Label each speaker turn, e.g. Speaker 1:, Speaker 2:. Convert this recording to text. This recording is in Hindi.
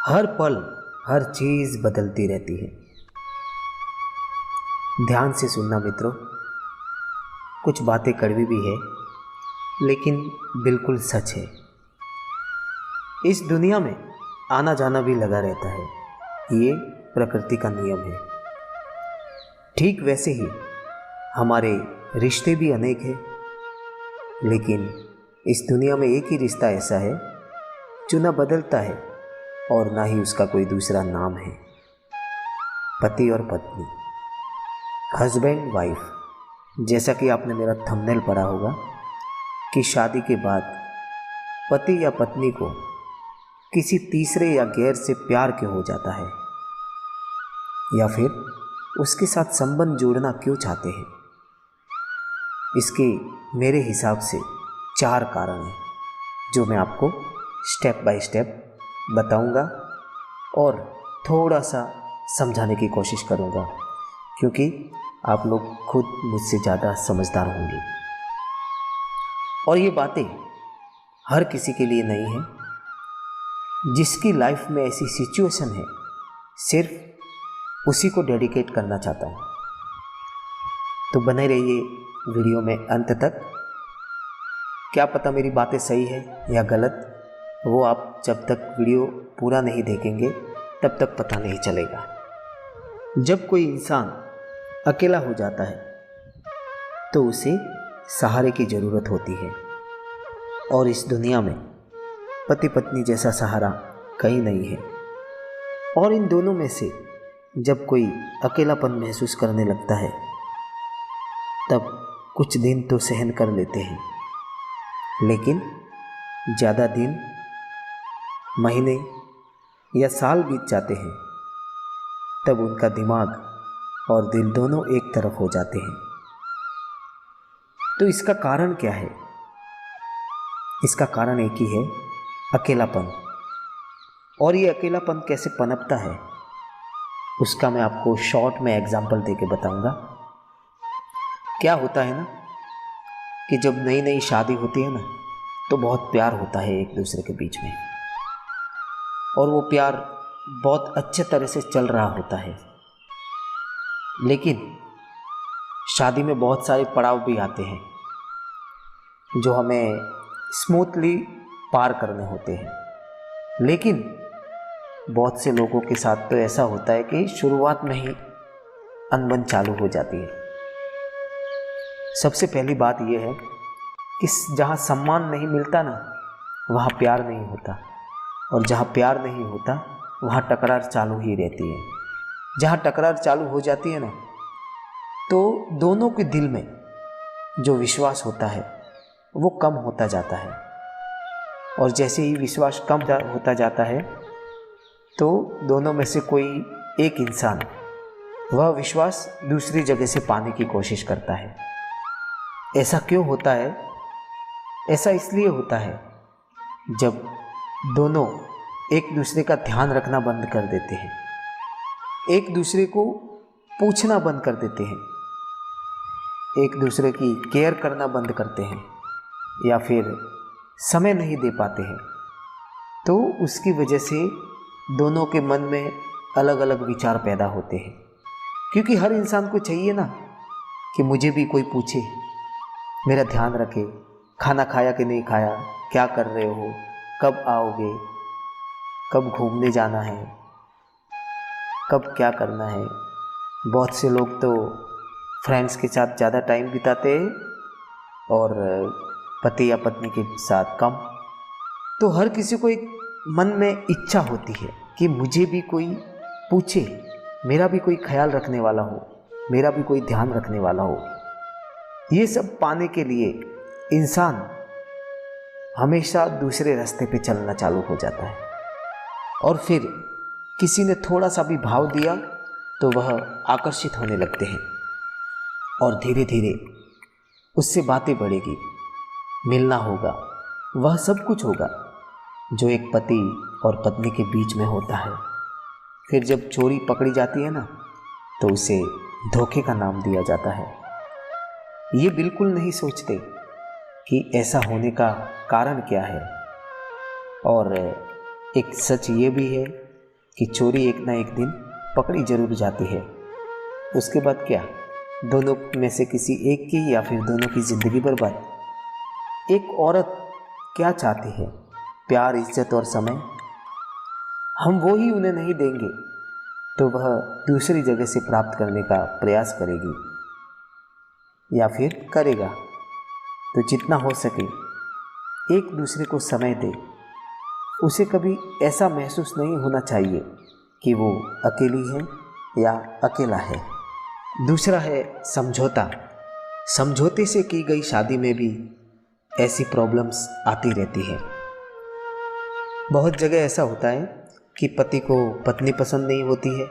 Speaker 1: हर पल हर चीज़ बदलती रहती है। ध्यान से सुनना मित्रों, कुछ बातें कड़वी भी है लेकिन बिल्कुल सच है। इस दुनिया में आना जाना भी लगा रहता है, ये प्रकृति का नियम है। ठीक वैसे ही हमारे रिश्ते भी अनेक हैं, लेकिन इस दुनिया में एक ही रिश्ता ऐसा है जो ना बदलता है और ना ही उसका कोई दूसरा नाम है। पति और पत्नी, हस्बैंड वाइफ। जैसा कि आपने मेरा थंबनेल पढ़ा होगा कि शादी के बाद पति या पत्नी को किसी तीसरे या गैर से प्यार क्यों हो जाता है, या फिर उसके साथ संबंध जोड़ना क्यों चाहते हैं। इसके मेरे हिसाब से 4 कारण हैं जो मैं आपको स्टेप बाय स्टेप बताऊंगा और थोड़ा सा समझाने की कोशिश करूंगा, क्योंकि आप लोग खुद मुझसे ज़्यादा समझदार होंगे। और ये बातें हर किसी के लिए नहीं है। जिसकी लाइफ में ऐसी सिचुएशन है, सिर्फ उसी को डेडिकेट करना चाहता हूँ। तो बने रहिए वीडियो में अंत तक। क्या पता मेरी बातें सही है या गलत, वो आप जब तक वीडियो पूरा नहीं देखेंगे तब तक पता नहीं चलेगा। जब कोई इंसान अकेला हो जाता है तो उसे सहारे की ज़रूरत होती है, और इस दुनिया में पति पत्नी जैसा सहारा कहीं नहीं है। और इन दोनों में से जब कोई अकेलापन महसूस करने लगता है तब कुछ दिन तो सहन कर लेते हैं, लेकिन ज़्यादा दिन, महीने या साल बीत जाते हैं तब उनका दिमाग और दिल दोनों एक तरफ हो जाते हैं। तो इसका कारण क्या है? इसका कारण एक ही है, अकेलापन। और ये अकेलापन कैसे पनपता है उसका मैं आपको शॉर्ट में एग्जाम्पल देके बताऊंगा। क्या होता है ना कि जब नई नई शादी होती है ना, तो बहुत प्यार होता है एक दूसरे के बीच में, और वो प्यार बहुत अच्छे तरह से चल रहा होता है। लेकिन शादी में बहुत सारे पड़ाव भी आते हैं जो हमें स्मूथली पार करने होते हैं। लेकिन बहुत से लोगों के साथ तो ऐसा होता है कि शुरुआत में ही अनबन चालू हो जाती है। सबसे पहली बात यह है कि जहाँ सम्मान नहीं मिलता ना, वहाँ प्यार नहीं होता, और जहाँ प्यार नहीं होता वहाँ टकरार चालू ही रहती है। जहाँ टकरार चालू हो जाती है ना, तो दोनों के दिल में जो विश्वास होता है वो कम होता जाता है, और जैसे ही विश्वास कम होता जाता है तो दोनों में से कोई एक इंसान वह विश्वास दूसरी जगह से पाने की कोशिश करता है। ऐसा क्यों होता है? ऐसा इसलिए होता है जब दोनों एक दूसरे का ध्यान रखना बंद कर देते हैं, एक दूसरे को पूछना बंद कर देते हैं, एक दूसरे की केयर करना बंद करते हैं, या फिर समय नहीं दे पाते हैं। तो उसकी वजह से दोनों के मन में अलग अलग विचार पैदा होते हैं, क्योंकि हर इंसान को चाहिए ना कि मुझे भी कोई पूछे, मेरा ध्यान रखे, खाना खाया कि नहीं खाया, क्या कर रहे हो, कब आओगे, कब घूमने जाना है, कब क्या करना है। बहुत से लोग तो फ्रेंड्स के साथ ज़्यादा टाइम बिताते हैं और पति या पत्नी के साथ कम। तो हर किसी को एक मन में इच्छा होती है कि मुझे भी कोई पूछे, मेरा भी कोई ख्याल रखने वाला हो, मेरा भी कोई ध्यान रखने वाला हो। ये सब पाने के लिए इंसान हमेशा दूसरे रास्ते पे चलना चालू हो जाता है, और फिर किसी ने थोड़ा सा भी भाव दिया तो वह आकर्षित होने लगते हैं, और धीरे धीरे उससे बातें बढ़ेगी, मिलना होगा, वह सब कुछ होगा जो एक पति और पत्नी के बीच में होता है। फिर जब चोरी पकड़ी जाती है ना, तो उसे धोखे का नाम दिया जाता है। ये बिल्कुल नहीं सोचते कि ऐसा होने का कारण क्या है। और एक सच ये भी है कि चोरी एक ना एक दिन पकड़ी जरूर जाती है। उसके बाद क्या, दोनों में से किसी एक की या फिर दोनों की ज़िंदगी बर्बाद। एक औरत क्या चाहती है? प्यार, इज्जत और समय। हम वो ही उन्हें नहीं देंगे तो वह दूसरी जगह से प्राप्त करने का प्रयास करेगी या फिर करेगा। तो जितना हो सके एक दूसरे को समय दे। उसे कभी ऐसा महसूस नहीं होना चाहिए कि वो अकेली है या अकेला है। दूसरा है समझौता। समझौते से की गई शादी में भी ऐसी प्रॉब्लम्स आती रहती है। बहुत जगह ऐसा होता है कि पति को पत्नी पसंद नहीं होती है